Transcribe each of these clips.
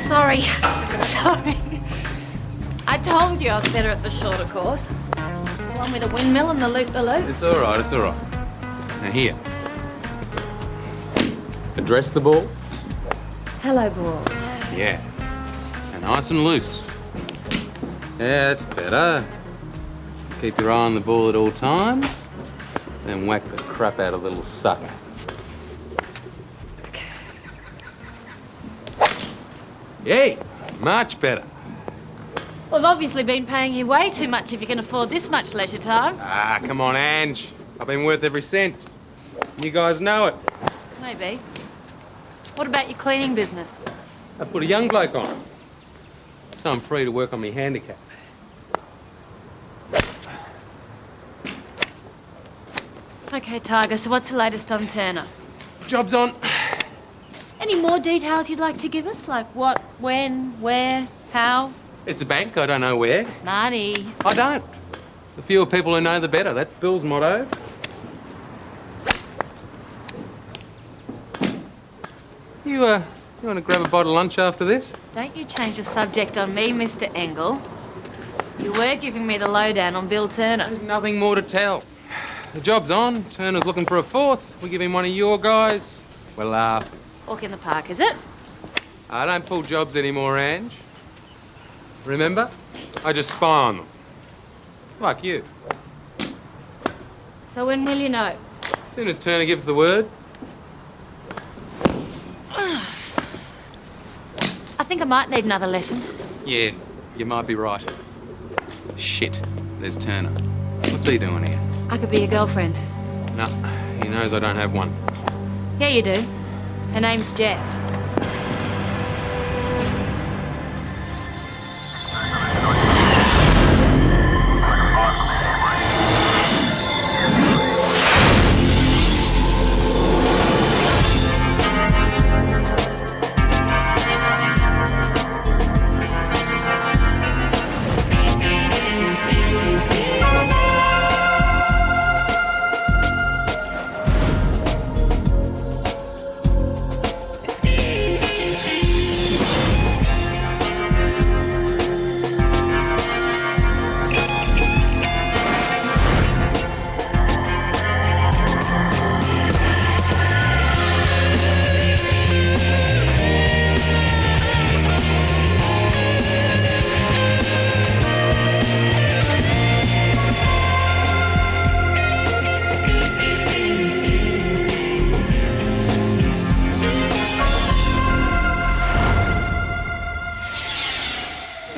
Sorry. Sorry. I told you I was better at the shorter course. The one with the windmill and the loop-the-loop. It's all right, it's all right. Now here. Address the ball. Hello, ball. Yeah. And nice and loose. Yeah, that's better. Keep your eye on the ball at all times. Then whack the crap out of little sucker. Yay! Much better. Well, I've obviously been paying you way too much if you can afford this much leisure time. Ah, come on, Ange. I've been worth every cent. You guys know it. Maybe. What about your cleaning business? I put a young bloke on it. So I'm free to work on me handicap. Okay, Tiger, so what's the latest on Turner? Job's on. Any more details you'd like to give us? Like what, when, where, how? It's a bank, I don't know where. Marty. I don't. The fewer people who know, the better. That's Bill's motto. You want to grab a bite of lunch after this? Don't you change the subject on me, Mr. Engel. You were giving me the lowdown on Bill Turner. There's nothing more to tell. The job's on. Turner's looking for a fourth. We give him one of your guys. We're laughing. Walk in the park, is it? I don't pull jobs anymore, Ange. Remember? I just spy on them. Like you. So when will you know? As soon as Turner gives the word. I think I might need another lesson. Yeah, you might be right. Shit, there's Turner. What's he doing here? I could be your girlfriend. No, he knows I don't have one. Yeah, you do. Her name's Jess.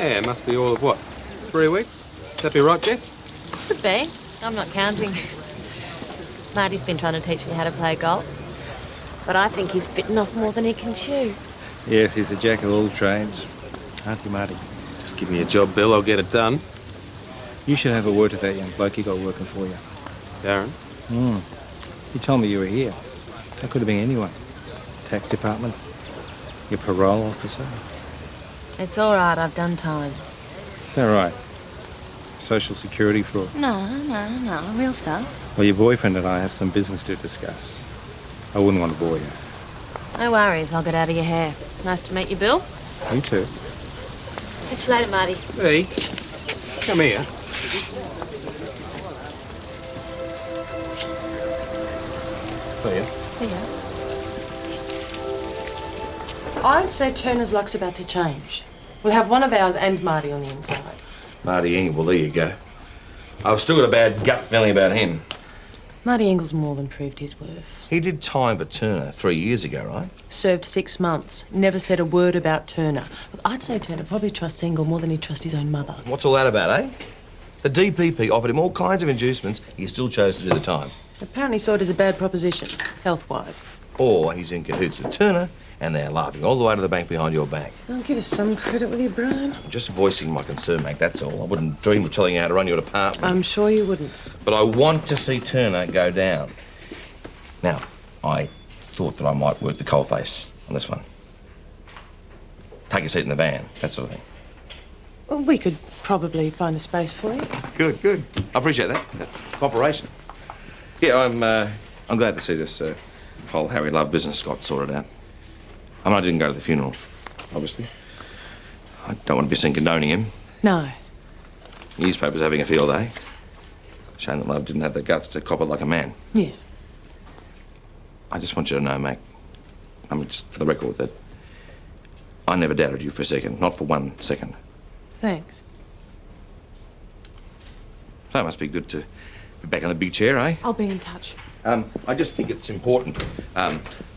Yeah, it must be all of what? 3 weeks? That be right, Jess? Could be. I'm not counting. Marty's been trying to teach me how to play golf. But I think he's bitten off more than he can chew. Yes, he's a jack of all trades. Aren't you, Marty? Just give me a job, Bill. I'll get it done. You should have a word with that young bloke you got working for you. Darren? He told me you were here. That could have been anyone. Tax department, your parole officer. It's all right, I've done time. Is that right? Social security fraud. No, real stuff. Well, your boyfriend and I have some business to discuss. I wouldn't want to bore you. No worries, I'll get out of your hair. Nice to meet you, Bill. You too. Catch you later, Marty. Hey, come here. See ya. Yeah. I'd say Turner's luck's about to change. We'll have one of ours and Marty on the inside. Marty Engel, well, there you go. I've still got a bad gut feeling about him. Marty Engel's more than proved his worth. He did time for Turner 3 years ago, right? Served 6 months. Never said a word about Turner. Look, I'd say Turner probably trusts Engel more than he trusts his own mother. What's all that about, eh? The DPP offered him all kinds of inducements. He still chose to do the time. Apparently saw it as a bad proposition, health-wise. Or he's in cahoots with Turner, and they're laughing all the way to the bank behind your back. Well, give us some credit, will you, Brian? I'm just voicing my concern, mate, that's all. I wouldn't dream of telling you how to run your department. I'm sure you wouldn't. But I want to see Turner go down. Now, I thought that I might work the coalface on this one. Take a seat in the van, that sort of thing. Well, we could probably find a space for you. Good. I appreciate that. That's cooperation. Yeah, I'm glad to see this whole Harry Love business got sorted out. I mean, I didn't go to the funeral, obviously. I don't want to be seen condoning him. No. Newspapers having a field day. Shame that Love didn't have the guts to cop it like a man. Yes. I just want you to know, Mac, I mean, just for the record, that I never doubted you for a second. Not for 1 second. Thanks. So it must be good to be back in the big chair, eh? I'll be in touch. I just think it's important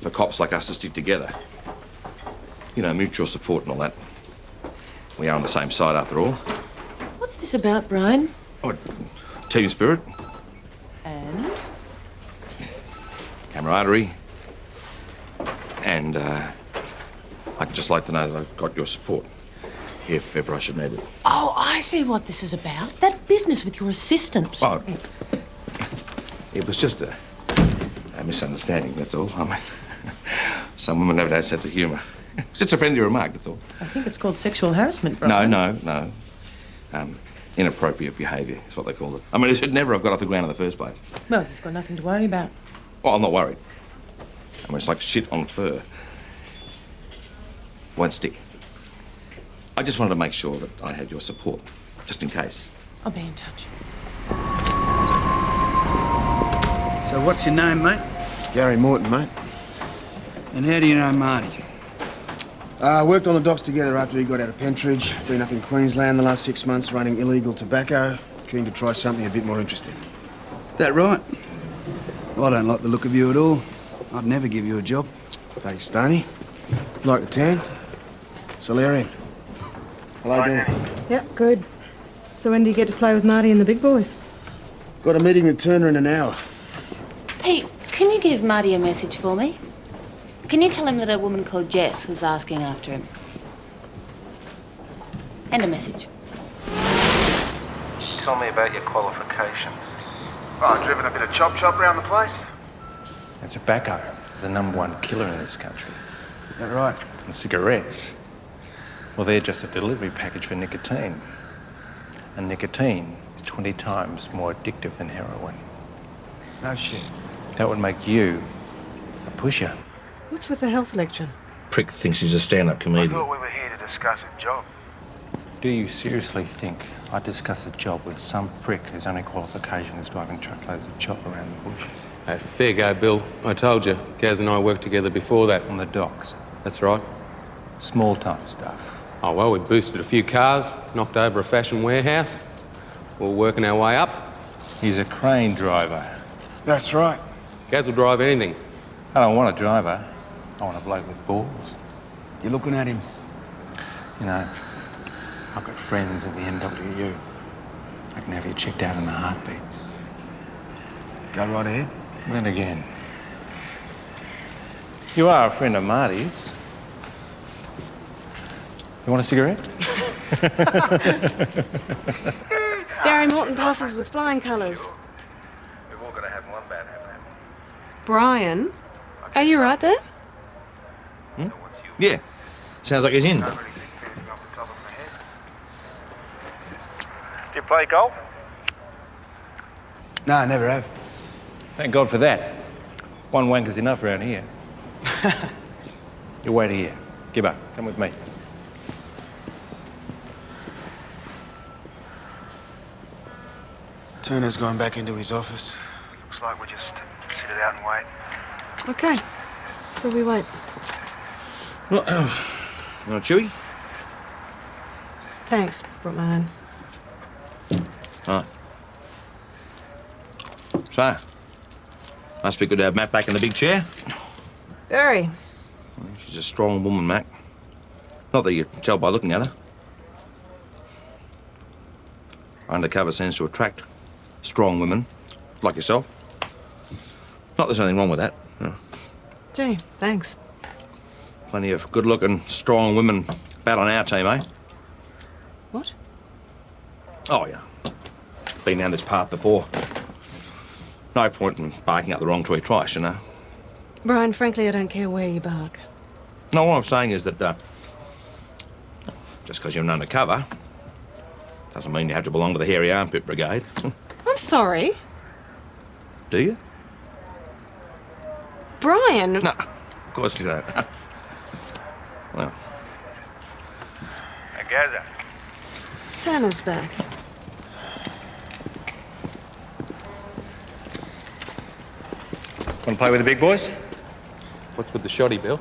for cops like us to stick together. You know, mutual support and all that. We are on the same side, after all. What's this about, Brian? Oh, team spirit, And? camaraderie, and I'd just like to know that I've got your support, if ever I should need it. Oh, I see what this is about. That business with your assistant. Oh, it was just a misunderstanding, that's all. I mean, some women have no sense of humour. It's just a friendly remark, that's all. I think it's called sexual harassment, Brian. No. Inappropriate behaviour is what they call it. I mean, it should never have got off the ground in the first place. Well, you've got nothing to worry about. Well, I'm not worried. I mean, it's like shit on fur. Won't stick. I just wanted to make sure that I had your support, just in case. I'll be in touch. So what's your name, mate? Gary Morton, mate. And how do you know Marty? Worked on the docks together after he got out of Pentridge. Been up in Queensland the last 6 months running illegal tobacco. Keen to try something a bit more interesting. That right? I don't like the look of you at all. I'd never give you a job. Thanks, Stoney. Like the tan? Solarian. Hello, Danny. Yep, good. So when do you get to play with Marty and the big boys? Got a meeting with Turner in an hour. Pete, can you give Marty a message for me? Can you tell him that a woman called Jess was asking after him? And a message. Tell me about your qualifications. Oh, driven a bit of chop around the place? And tobacco is the #1 killer in this country. Is that right? And cigarettes, well, they're just a delivery package for nicotine. And nicotine is 20 times more addictive than heroin. No shit. That would make you a pusher. What's with the health lecture? Prick thinks he's a stand-up I comedian. thought we were here to discuss a job. Do you seriously think I'd discuss a job with some prick whose only qualification is driving truckloads of chop around the bush? Hey, fair go, Bill. I told you, Gaz and I worked together before that. On the docks. That's right. Small-time stuff. Oh, well, we boosted a few cars, knocked over a fashion warehouse. We're working our way up. He's a crane driver. That's right. Gaz will drive anything. I don't want a driver. I want a bloke with balls. You're looking at him. You know, I've got friends in the NWU. I can have you checked out in a heartbeat. Go right ahead. Then again, you are a friend of Marty's. You want a cigarette? Gary Morton passes with flying colours. We've all got to have one bad habit. Brian, are you right there? Yeah, sounds like he's in. Don't really think anything off the top of my head. Do you play golf? No, never have. Thank God for that. One wanker's enough around here. You wait here. Gibber, come with me. Turner's gone back into his office. Looks like we just sit it out and wait. Okay. So we wait. You want a chewy? Thanks. Brought my own. Right. So, must be good to have Matt back in the big chair. Very. She's a strong woman, Mac. Not that you can tell by looking at her. Undercover seems to attract strong women, like yourself. Not there's anything wrong with that. You know, Gee, thanks. plenty of good-looking, strong women about on our team, eh? What? Oh, yeah. Been down this path before. No point in barking up the wrong tree twice, you know. Brian, frankly, I don't care where you bark. No, what I'm saying is that just because you're an undercover doesn't mean you have to belong to the hairy armpit brigade. I'm sorry. Do you? Brian! No, of course you don't. Well, Gaza. Turner's back. Want to play with the big boys? What's with the shoddy, Bill?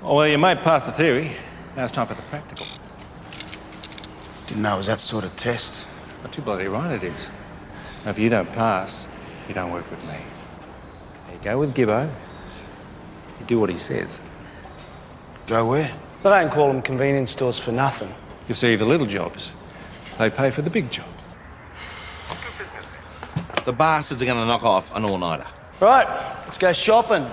Oh, well, you might pass the theory. Now it's time for the practical. Didn't know it was that sort of test. Not too bloody right it is. Now, if you don't pass, you don't work with me. Now, you go with Gibbo. You do what he says. Go where? They don't call them convenience stores for nothing. You see, the little jobs, they pay for the big jobs. the bastards are going to knock off an all-nighter. Right, let's go shopping.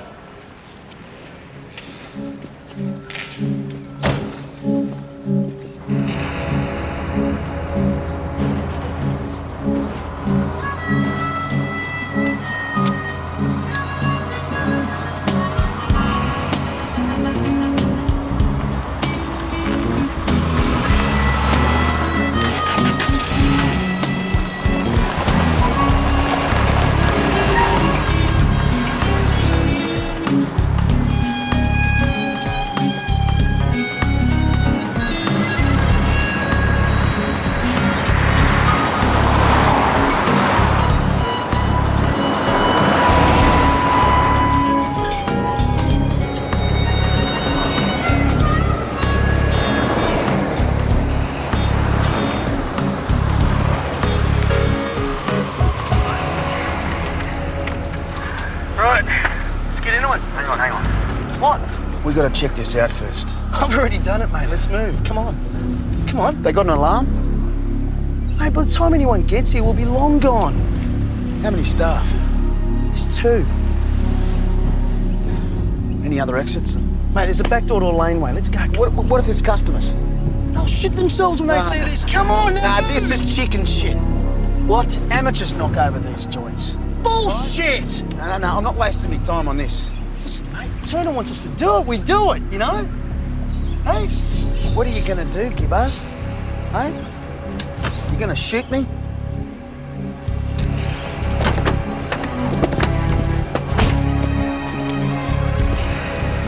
We gotta check this out first. I've already done it, mate. Let's move. Come on. Come on. They got an alarm? Mate, by the time anyone gets here, we'll be long gone. How many staff? There's 2. Any other exits? Mate, there's a back door to a laneway. Let's go. What if there's customers? They'll shit themselves when they see this. Come on, now. Nah, this is chicken shit. What? Amateurs knock over these joints. Bullshit! No, I'm not wasting my time on this. Listen, mate, Turner wants us to do it. We do it, you know? Hey, what are you gonna do, Gibbo? Hey? You gonna shoot me?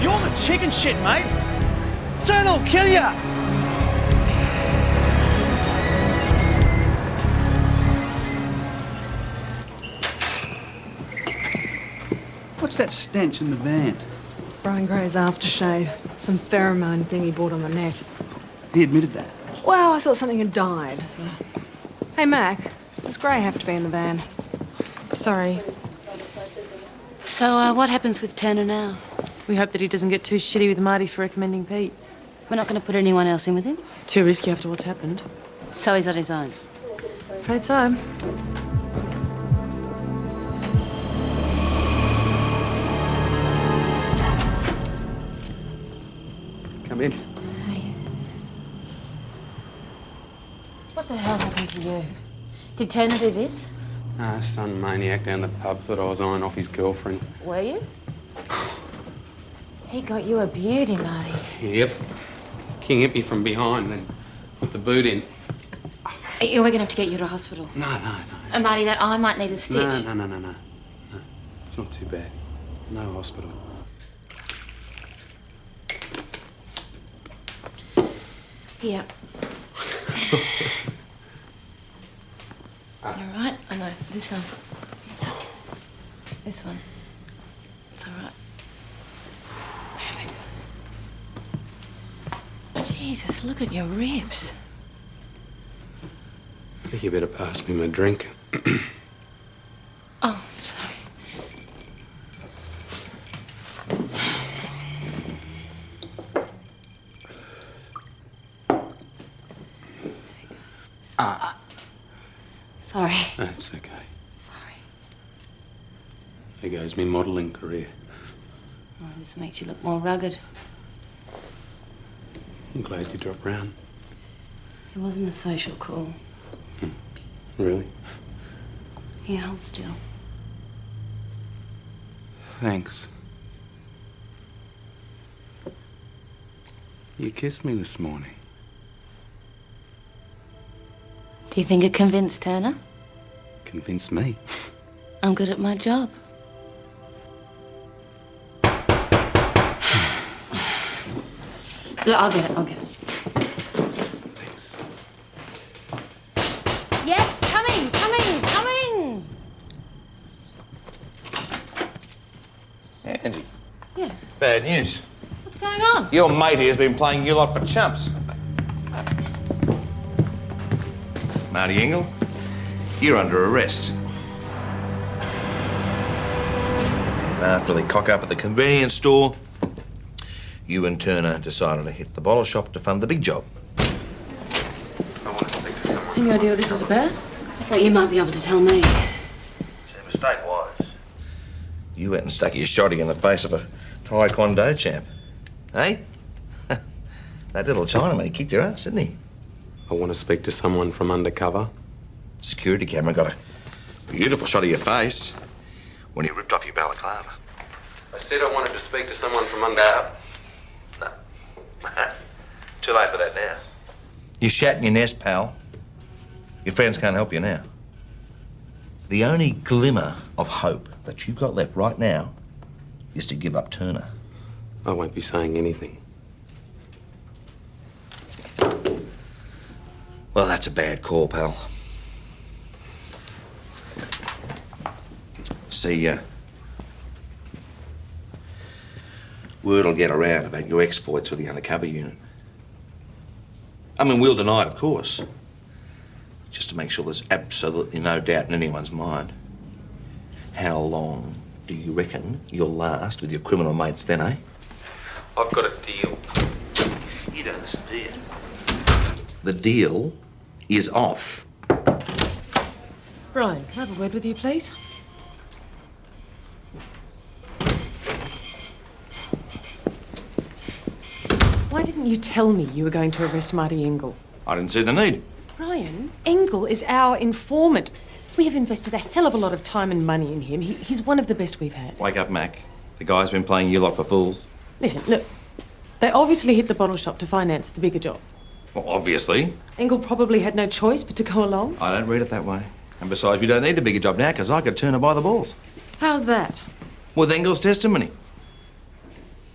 You're the chicken shit, mate. Turner will kill ya. What's that stench in the van? Brian Gray's aftershave. Some pheromone thing he bought on the net. He admitted that. Well, I thought something had died, so... Hey, Mac, does Gray have to be in the van? Sorry. So, what happens with Turner now? We hope that he doesn't get too shitty with Marty for recommending Pete. We're not going to put anyone else in with him? Too risky after what's happened. So he's on his own? Afraid so. Come in. What the hell happened to you? Did Turner do this? Some maniac down the pub thought I was eyeing off his girlfriend. Were you? He got you a beauty, Marty. Yep. King hit me from behind and put the boot in. We're going to have to get you to hospital. No. And Marty, that eye might need a stitch. No. It's not too bad. No hospital. Here. You all right? I know. This one. This one. It's all right. Jesus, look at your ribs. I think you better pass me my drink. Oh, sorry. Sorry. That's okay. Sorry. There goes my modelling career. Oh, this makes you look more rugged. I'm glad you dropped round. It wasn't a social call. Really? Here, hold still. Thanks. You kissed me this morning. Do you think it convinced Turner? Convinced me. I'm good at my job. Look, I'll get it, I'll get it. Thanks. Yes, coming, coming, coming! Angie. Yeah, Bad news. what's going on? Your mate here's been playing you lot for chumps. Marty Engel, you're under arrest. And after they cock up at the convenience store, you and Turner decided to hit the bottle shop to fund the big job. Any idea what this is about? I thought you might be able to tell me. Mistake-wise. You went and stuck your shotty in the face of a Taekwondo champ. Eh? That little Chinaman, he kicked your ass, didn't he? I want to speak to someone from undercover. Security camera got a beautiful shot of your face when he ripped off your balaclava. I said I wanted to speak to someone from undercover. No. Too late for that now. You're shat in your nest, pal. Your friends can't help you now. The only glimmer of hope that you've got left right now is to give up Turner. I won't be saying anything. Well, that's a bad call, pal. See, word will get around about your exploits with the undercover unit. I mean, we'll deny it, of course. Just to make sure there's absolutely no doubt in anyone's mind. How long do you reckon you'll last with your criminal mates then, eh? I've got a deal. You don't listen, do you? The deal is off. Brian, can I have a word with you, please? Why didn't you tell me you were going to arrest Marty Engel? I didn't see the need. Brian, Engel is our informant. We have invested a hell of a lot of time and money in him. He's one of the best we've had. Wake up, Mac. The guy's been playing you lot for fools. Listen, look. They obviously hit the bottle shop to finance the bigger job. Well, obviously. Engel probably had no choice but to go along. I don't read it that way. And besides, we don't need the bigger job now because I could turn her by the balls. How's that? With Engel's testimony.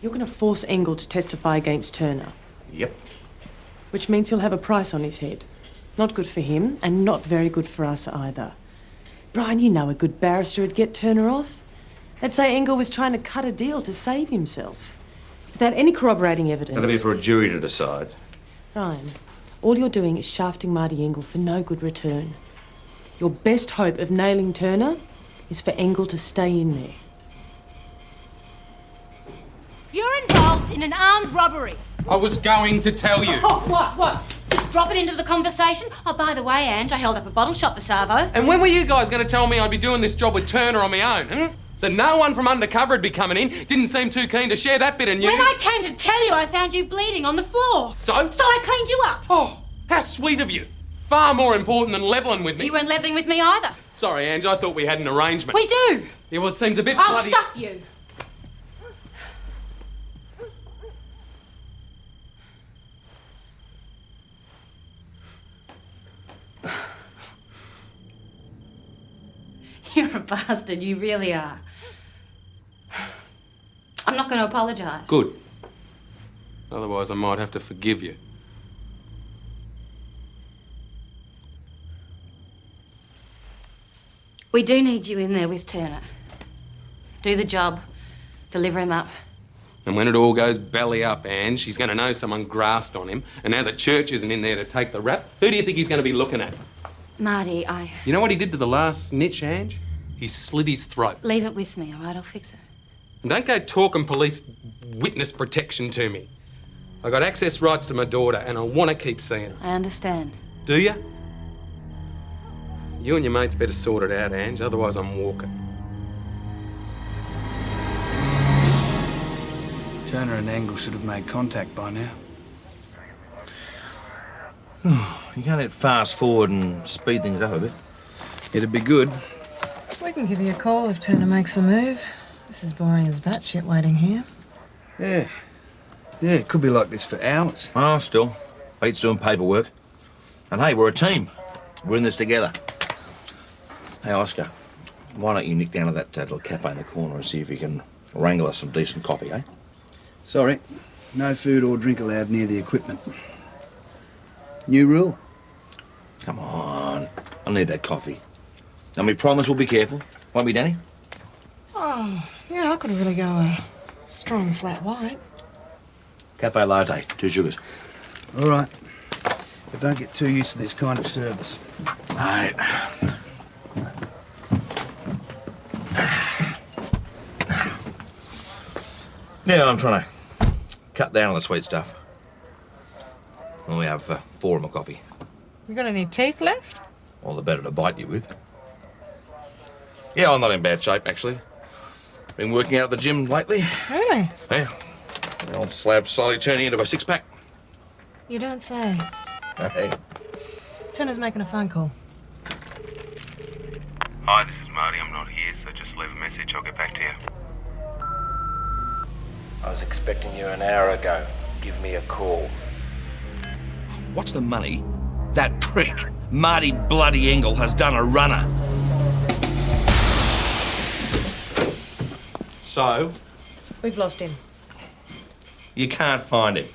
You're going to force Engel to testify against Turner. Yep. Which means he'll have a price on his head. Not good for him, and not very good for us either. Brian, you know a good barrister would get Turner off. They'd say Engel was trying to cut a deal to save himself. Without any corroborating evidence. That'll be for a jury to decide. Brian, all you're doing is shafting Marty Engel for no good return. Your best hope of nailing Turner is for Engel to stay in there. You're involved in an armed robbery. I was going to tell you. Oh, what? Just drop it into the conversation? Oh, by the way, Ange, I held up a bottle shop for Savo. And when were you guys going to tell me I'd be doing this job with Turner on my own, That no one from undercover would be coming in? Didn't seem too keen to share that bit of news. When I came to tell you, I found you bleeding on the floor. So? So I cleaned you up. Oh, how sweet of you. Far more important than levelling with me. You weren't levelling with me either. Sorry, Ange, I thought we had an arrangement. We do. Yeah, well, it seems a bit I'll bloody... stuff you. You're a bastard, you really are. I'm not going to apologise. Good. Otherwise, I might have to forgive you. We do need you in there with Turner. Do the job, deliver him up. And when it all goes belly up, Ange, he's going to know someone grassed on him. And now that Church isn't in there to take the rap, who do you think he's going to be looking at? Marty, You know what he did to the last snitch, Ange? He slit his throat. Leave it with me, all right? I'll fix it. And don't go talking police witness protection to me. I got access rights to my daughter and I want to keep seeing her. I understand. Do you? You and your mates better sort it out, Ange, otherwise I'm walking. Turner and Engel should have made contact by now. You can't hit fast forward and speed things up a bit. It'd be good. We can give you a call if Turner makes a move. This is boring as batshit waiting here. Yeah. Yeah, it could be like this for hours. Oh, still. Pete's doing paperwork. And hey, we're a team. We're in this together. Hey, Oscar, why don't you nick down to that little cafe in the corner and see if you can wrangle us some decent coffee, eh? Sorry. No food or drink allowed near the equipment. New rule. Come on. I need that coffee. And we promise we'll be careful. Won't we, Danny? Oh, yeah, I could really go a strong flat white. Cafe latte, 2 sugars. All right. But don't get too used to this kind of service. Mate. Yeah, I'm trying to cut down on the sweet stuff. We only have 4 of my coffee. You got any teeth left? All the better to bite you with. Yeah, I'm not in bad shape, actually. Been working out at the gym lately. Really? Yeah. The old slab's slowly turning into a 6-pack. You don't say. Hey. Turner's making a phone call. Hi, this is Marty. I'm not here, so just leave a message. I'll get back to you. I was expecting you an hour ago. Give me a call. What's the money that prick, Marty Bloody Engel, has done a runner? So? We've lost him. You can't find him.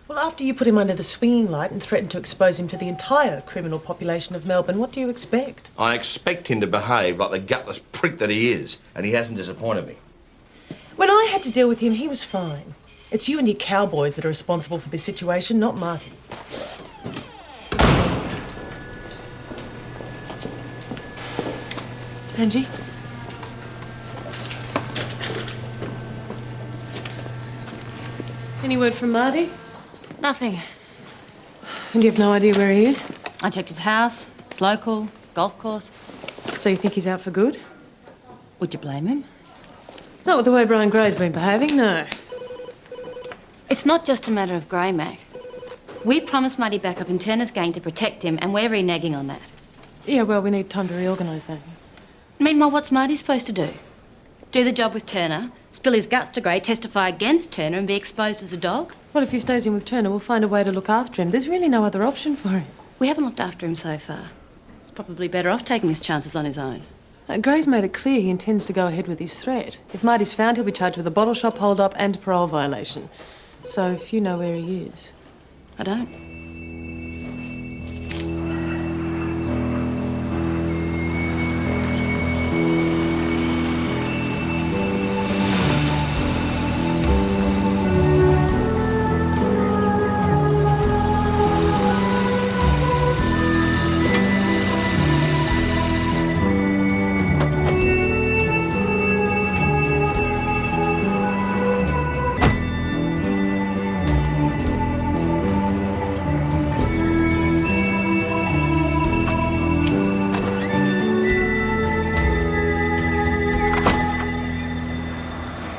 Well, after you put him under the swinging light and threatened to expose him to the entire criminal population of Melbourne, what do you expect? I expect him to behave like the gutless prick that he is, and he hasn't disappointed me. When I had to deal with him, he was fine. It's you and your cowboys that are responsible for this situation, not Marty. Angie? Any word from Marty? Nothing. And you have no idea where he is? I checked his house, his local, golf course. So you think he's out for good? Would you blame him? Not with the way Brian Gray's been behaving, no. It's not just a matter of Gray, Mac. We promised Marty backup in Turner's gang to protect him, and we're reneging on that. Yeah, well, we need time to reorganise that. Meanwhile, what's Marty supposed to do? Do the job with Turner, spill his guts to Gray, testify against Turner, and be exposed as a dog? Well, if he stays in with Turner, we'll find a way to look after him. There's really no other option for him. We haven't looked after him so far. He's probably better off taking his chances on his own. Gray's made it clear he intends to go ahead with his threat. If Marty's found, he'll be charged with a bottle shop hold-up and parole violation. So if you know where he is. I don't.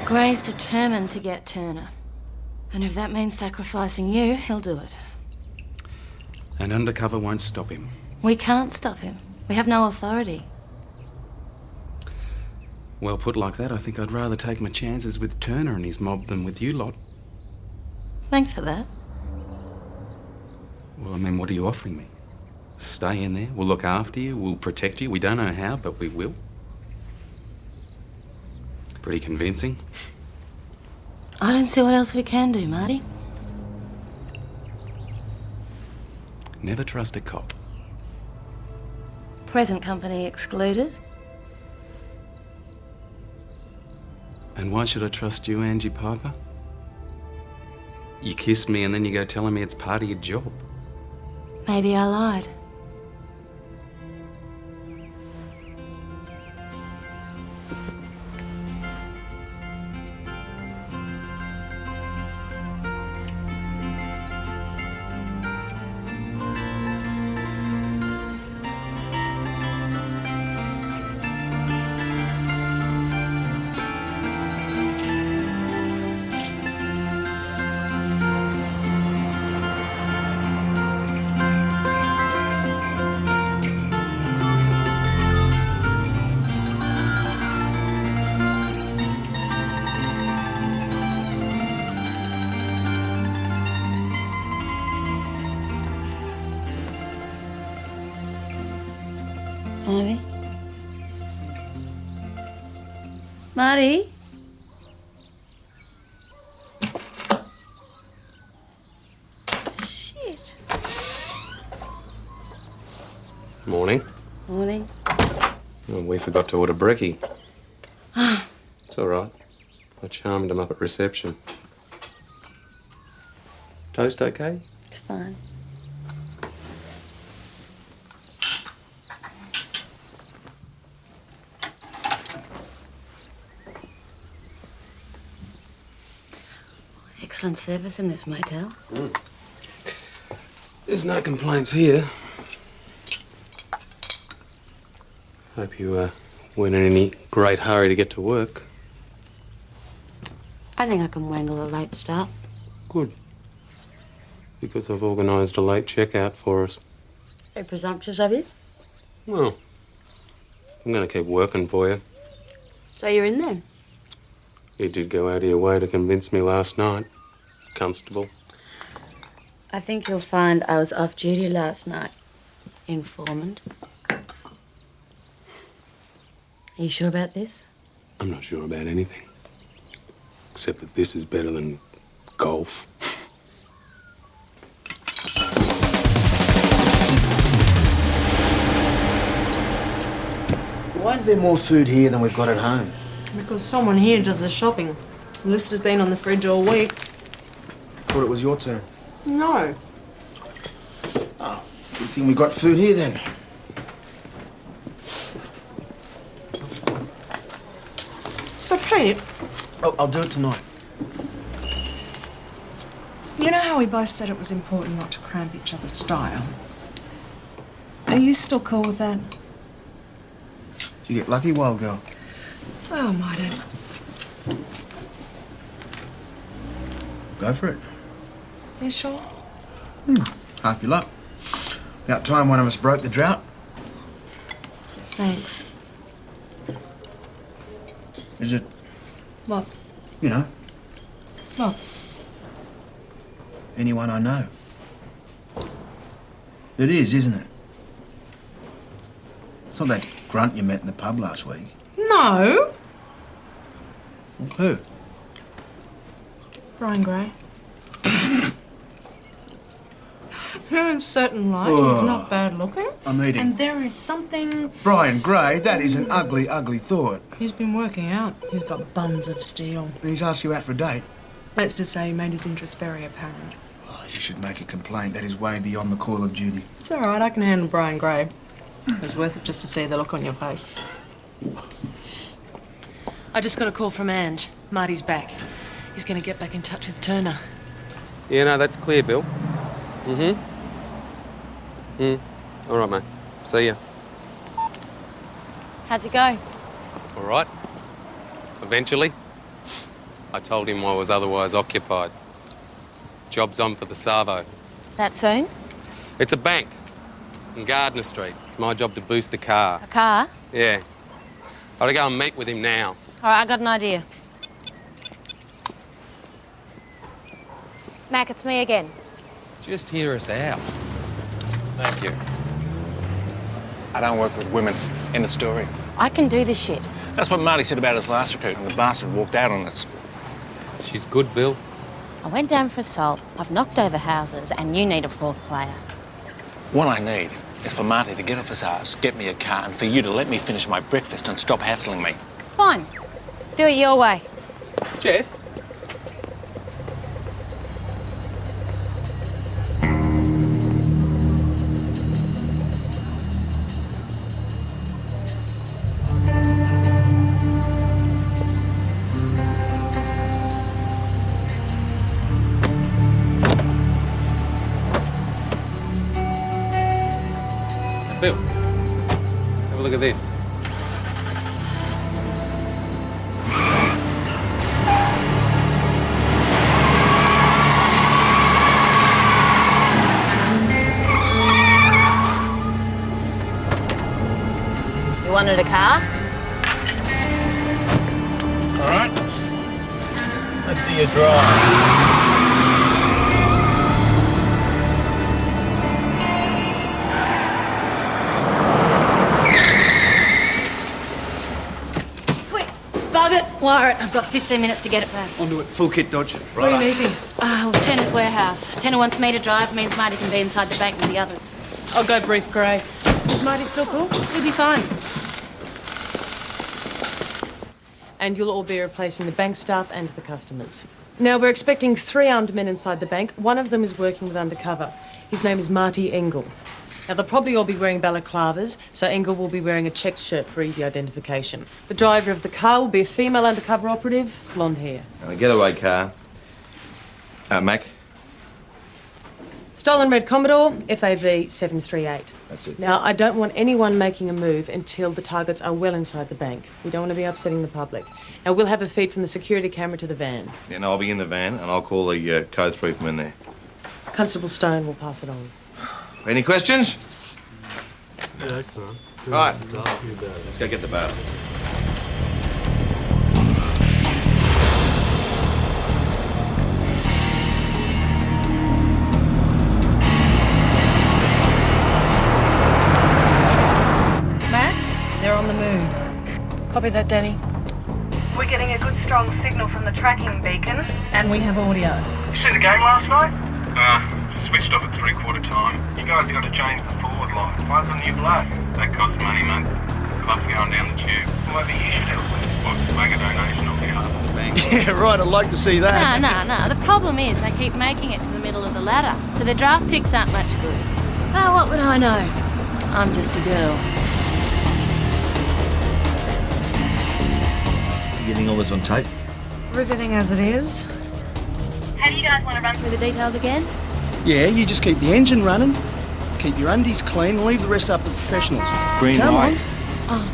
Gray's determined to get Turner. And if that means sacrificing you, he'll do it. And undercover won't stop him. We can't stop him. We have no authority. Well, put like that, I think I'd rather take my chances with Turner and his mob than with you lot. Thanks for that. Well, I mean, what are you offering me? Stay in there, we'll look after you, we'll protect you. We don't know how, but we will. Pretty convincing. I don't see what else we can do, Marty. Never trust a cop. Present company excluded. And why should I trust you, Angie Piper? You kiss me and then you go telling me it's part of your job. Maybe I lied. Marty? Marty? we forgot to order brekkie. It's all right. I charmed him up at reception. Toast okay? It's fine. Excellent service in this motel. There's no complaints here. Hope you weren't in any great hurry to get to work. I think I can wangle a late start. Good. Because I've organised a late checkout for us. Very presumptuous of you. Well, I'm going to keep working for you. So you're in there? You did go out of your way to convince me last night, Constable. I think you'll find I was off duty last night, informant. Are you sure about this? I'm not sure about anything. Except that this is better than golf. Why is there more food here than we've got at home? Because someone here does the shopping. The list has been on the fridge all week. Thought it was your turn. No. Oh, good thing we got food here then. So, Pete, Oh, I'll do it tonight. you know how we both said it was important not to cramp each other's style? Are you still cool with that? Did you get lucky, wild girl? Oh, might have. Go for it. You sure? Half your luck. About time one of us broke the drought. Thanks. Is it, What? you know, What? anyone I know? It is, isn't it? It's not that grunt you met in the pub last week. No. Who? Brian Gray. In certain light, he's not bad looking. I'm eating. And there is something... Brian Gray, that is an ugly, ugly thought. He's been working out. He's got buns of steel. And he's asked you out for a date. Let's just say he made his interest very apparent. Oh, you should make a complaint. That is way beyond the call of duty. It's all right, I can handle Brian Gray. It's worth it just to see the look on your face. I just got a call from Ange. Marty's back. He's going to get back in touch with Turner. Yeah, no, that's clear, Bill. All right, mate. See ya. How'd you go? All right. Eventually. I told him I was otherwise occupied. Job's on for the Savo. That soon? It's a bank in Gardner Street. It's my job to boost a car. A car? Yeah. I've got to go and meet with him now. All right, I got an idea. Mac, it's me again. Just hear us out. Thank you. I don't work with women. End of story. I can do this shit. That's what Marty said about his last recruit, and the bastard walked out on us. She's good, Bill. I went down for assault, I've knocked over houses, and you need a fourth player. What I need is for Marty to get off his ass, get me a car, and for you to let me finish my breakfast and stop hassling me. Fine. Do it your way. Jess? Bill, have a look at this. You wanted a car? All right. Let's see you drive. Quick, bug it, wire it. I've got 15 minutes to get it back. Onto it. Full kit, Dodge. Pretty easy. Tenner's warehouse. Tenner wants me to drive, means Marty can be inside the bank with the others. I'll go brief Gray. Is Marty still cool? He'll be fine. and you'll all be replacing the bank staff and the customers. Now, we're expecting 3 armed men inside the bank. One of them is working with undercover. His name is Marty Engel. Now, they'll probably all be wearing balaclavas, so Engel will be wearing a checked shirt for easy identification. The driver of the car will be a female undercover operative, blonde hair. And a getaway car. Mac. Stolen red Commodore, FAV738. That's it. Now, I don't want anyone making a move until the targets are well inside the bank. We don't want to be upsetting the public. Now, we'll have a feed from the security camera to the van. Yeah, no, I'll be in the van and I'll call the code 3 from in there. Constable Stone will pass it on. Any questions? Yeah, excellent. Right. Let's go get the bastards. Matt, they're on the move. Copy that, Danny. We're getting a good strong signal from the tracking beacon. And we have audio. You see the game last night? Switched off at 3/4 time. You guys have got to change the forward line. Why's a new bloke? That costs money, mate. Club's going down the tube. Well, maybe you should help me. What, make a donation on behalf of the bank? Yeah, right, I'd like to see that. No. The problem is they keep making it to the middle of the ladder, so their draft picks aren't much good. Oh, what would I know? I'm just a girl. You getting all this on tape? Everything as it is. How do you guys want to run through the details again? Yeah, you just keep the engine running, keep your undies clean, and leave the rest up to the professionals. Green Come light. on.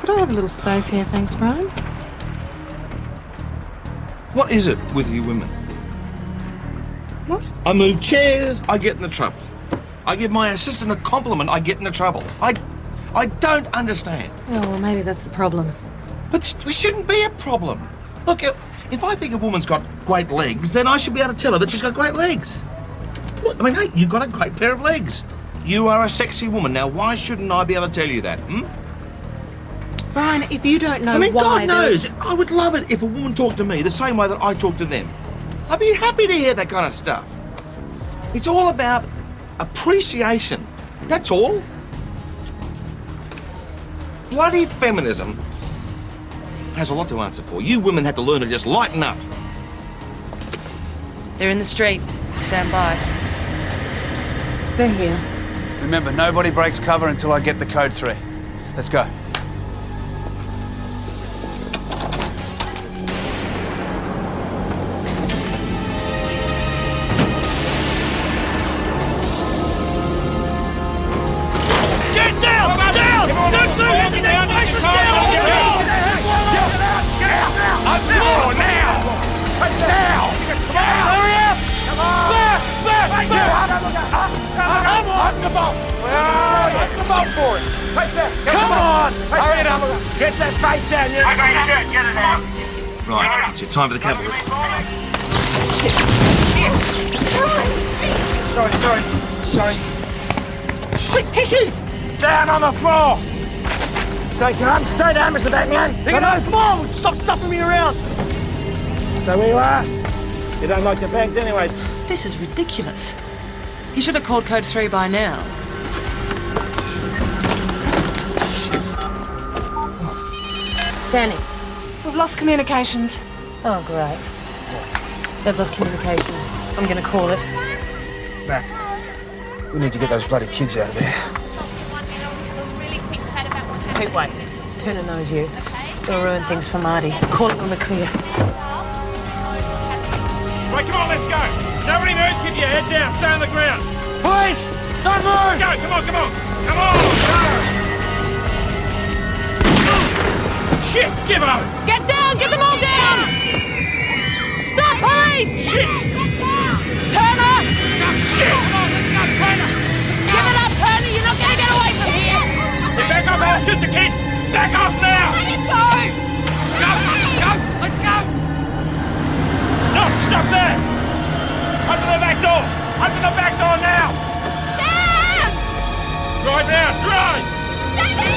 Could I have a little space here, thanks, Brian? What is it with you women? What? I move chairs, I get into trouble. I give my assistant a compliment, I get into trouble. I don't understand. Oh, well, maybe that's the problem. But it shouldn't be a problem. Look, if I think a woman's got great legs, then I should be able to tell her that she's got great legs. Look, I mean, hey, you've got a great pair of legs. You are a sexy woman. Now, why shouldn't I be able to tell you that, Brian, if you don't know I mean, why... God knows, I would love it if a woman talked to me the same way that I talk to them. I'd be happy to hear that kind of stuff. It's all about appreciation. That's all. Bloody feminism has a lot to answer for. You women have to learn to just lighten up. They're in the street. Stand by. They're here. Remember, nobody breaks cover until I get the code 3. Let's go. Right, it's time for the cavalry. Sorry. Quick, tissues! Down on the floor! Stay calm, stay down, Mr. Batman. Come on, stop stuffing me around. So where you are? You don't like the banks anyway. This is ridiculous. He should have called code 3 by now. Danny. We've lost communications. Oh, great. They've lost communication. I'm going to call it. Mac, we need to get those bloody kids out of there. Hey, wait. Turner knows you. It'll ruin things for Marty. Call it when we're clear. Right, come on, let's go. Nobody moves, keep your head down, stay on the ground. Please, don't move! Go, come on. Come on, go! Shit, give up! Get down! Get them all down! Stop, police! Shit! Turner! Shit! Come on, let's go, Turner! Give it up, Turner! You're not going to get away from here! Hey, back off, I'll shoot the kid! Back off now! Let him go! Go! Let's go! Stop there! Open the back door! Open the back door now! Sam! Drive now, drive! Sammy!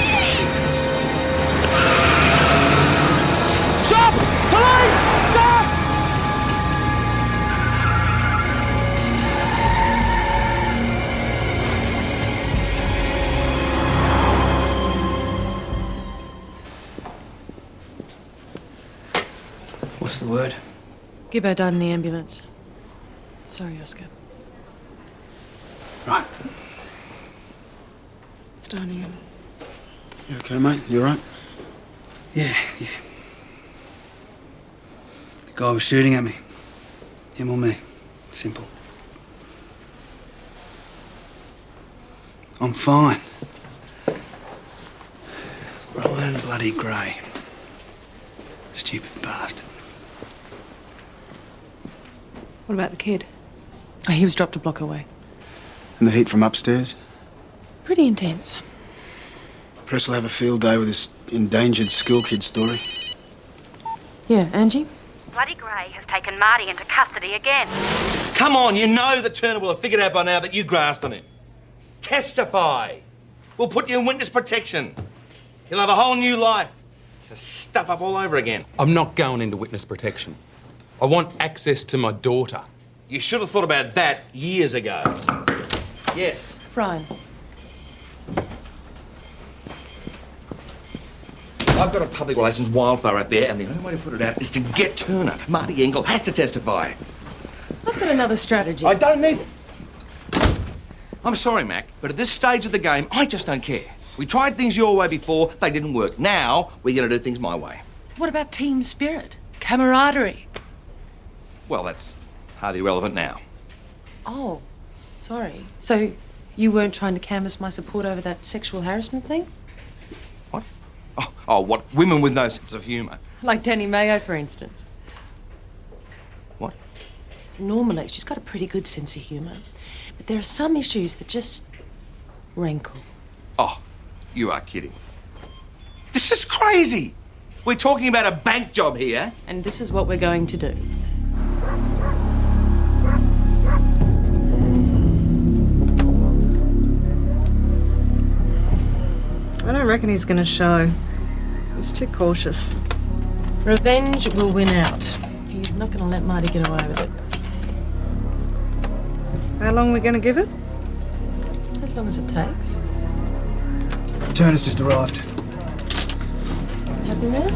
Stop! Police! Stop! What's the word? Gibbo died in the ambulance. Sorry, Oscar. Right. It's done, Ian. You okay, mate? You all right? Yeah. The guy was shooting at me. Him or me. Simple. I'm fine. Brian bloody Gray. Stupid bastard. What about the kid? Oh, he was dropped a block away. And the heat from upstairs? Pretty intense. Press will have a field day with this endangered school kid story. Yeah, Angie? Bloody Gray has taken Marty into custody again. Come on, you know that Turner will have figured out by now that you grassed on him. Testify. We'll put you in witness protection. He'll have a whole new life. Just stuff up all over again. I'm not going into witness protection. I want access to my daughter. You should have thought about that years ago. Yes. Brian. I've got a public relations wildfire out there, and the only way to put it out is to get Turner. Marty Engel has to testify. I've got another strategy. I don't need it. I'm sorry, Mac, but at this stage of the game, I just don't care. We tried things your way before, they didn't work. Now, we're going to do things my way. What about team spirit? Camaraderie? Well, that's hardly relevant now. Oh, sorry. So you weren't trying to canvass my support over that sexual harassment thing? What? Oh, what? Women with no sense of humour. Like Danny Mayo, for instance. What? Normally, she's got a pretty good sense of humour. But there are some issues that just rankle. Oh, you are kidding. This is crazy. We're talking about a bank job here. And this is what we're going to do. I don't reckon he's gonna show. He's too cautious. Revenge will win out. He's not going to let Marty get away with it. How long are we gonna give it? As long as it takes. Turner's just arrived. Happy with it?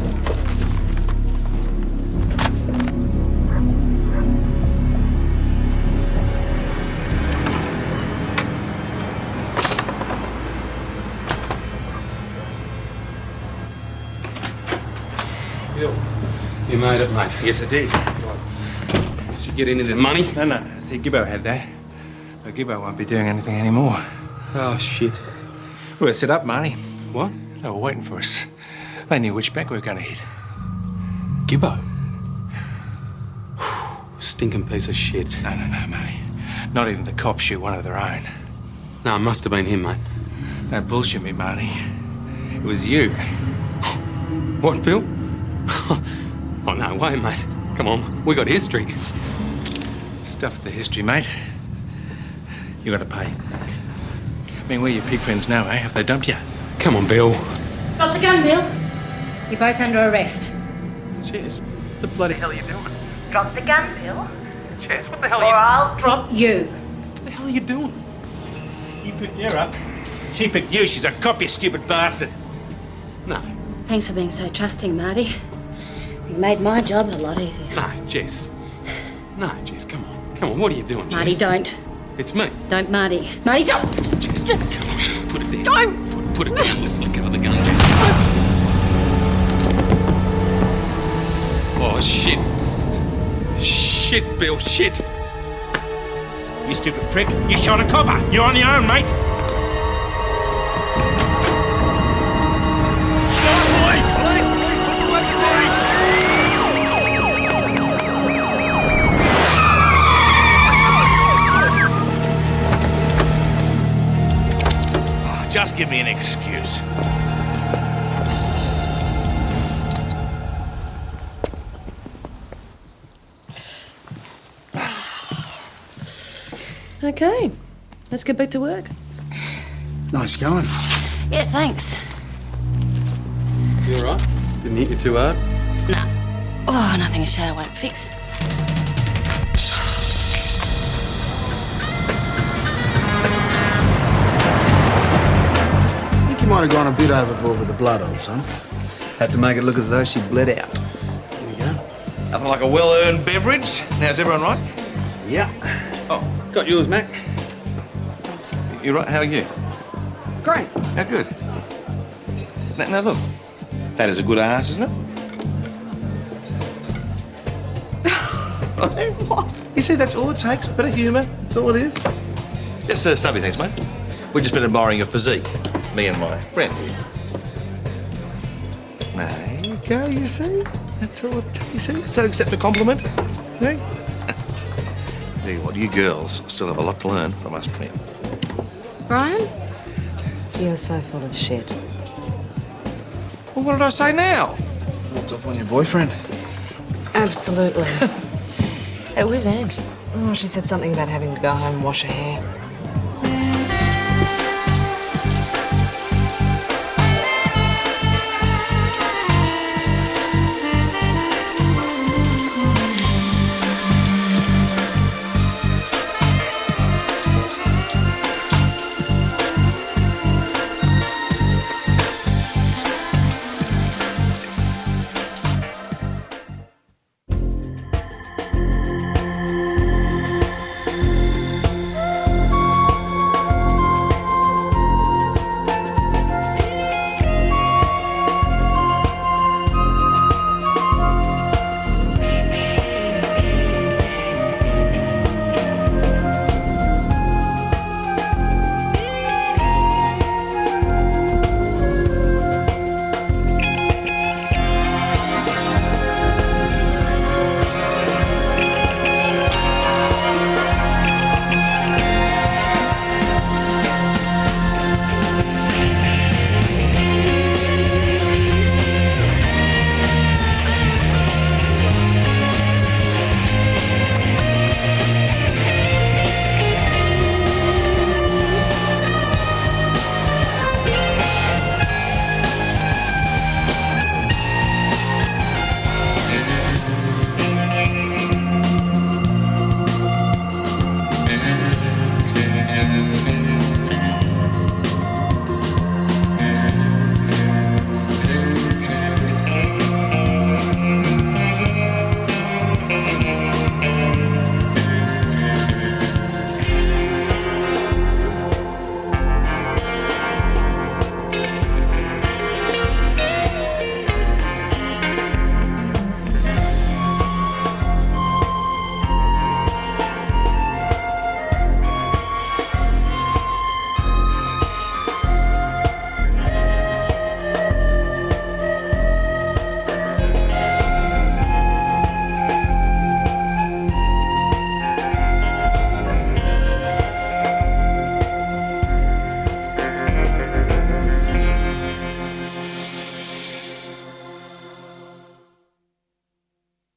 Bill, you made it, mate. Yes, I did. Did you get any of the money? No. See, Gibbo had that. But Gibbo won't be doing anything anymore. Oh, shit. We were set up, Marty. What? They were waiting for us. They knew which bank we were going to hit. Gibbo? Stinking piece of shit. No, Marty. Not even the cops shoot one of their own. No, it must have been him, mate. Don't bullshit me, Marty. It was you. What, Bill? Oh, no way, mate. Come on, we got history. Stuff the history, mate. You got to pay. I mean, we're your pig friends now, eh? Have they dumped you? Come on, Bill. Drop the gun, Bill. You're both under arrest. Cheers. What the bloody hell are you doing? Drop the gun, Bill, Cheers, what the hell or I'll Drop you. What the hell are you doing? You picked her up. She picked you. She's a cop, you stupid bastard. No. Thanks for being so trusting, Marty. You made my job a lot easier. No, Jess. No, Jess, come on. Come on, what are you doing, Jess? Marty, don't. It's me. Don't, Marty. Marty, don't! Jess, come on, Jess, put it down. Don't! Put it down. Let go of the gun, Jess. Oh, shit. Shit, Bill, shit. You stupid prick. You shot a copper. You're on your own, mate. Just give me an excuse. Okay, let's get back to work. Nice going. Yeah, thanks. You all right? Didn't hit you too hard? Nah. Oh, nothing a shower won't fix. I think you might have gone a bit overboard with the blood, old son. Had to make it look as though she bled out. Here we go. Nothing like a well-earned beverage. Now, is everyone right? Yeah. Oh, got yours, Mac. You're right. How are you? Great. How good? Now look, that is a good ass, isn't it? What? You see, that's all it takes. A bit of humour. That's all it is. Yes, sir. Stubby, thanks, mate. We've just been admiring your physique, me and my friend here. There you go. You see, that's all it takes. You see, that's how to accept a compliment. Hey. Tell you what, you girls still have a lot to learn from us, Pam. Brian? You're so full of shit. Well, what did I say now? Walked off on your boyfriend. Absolutely. Hey, where's Ange? Oh, she said something about having to go home and wash her hair.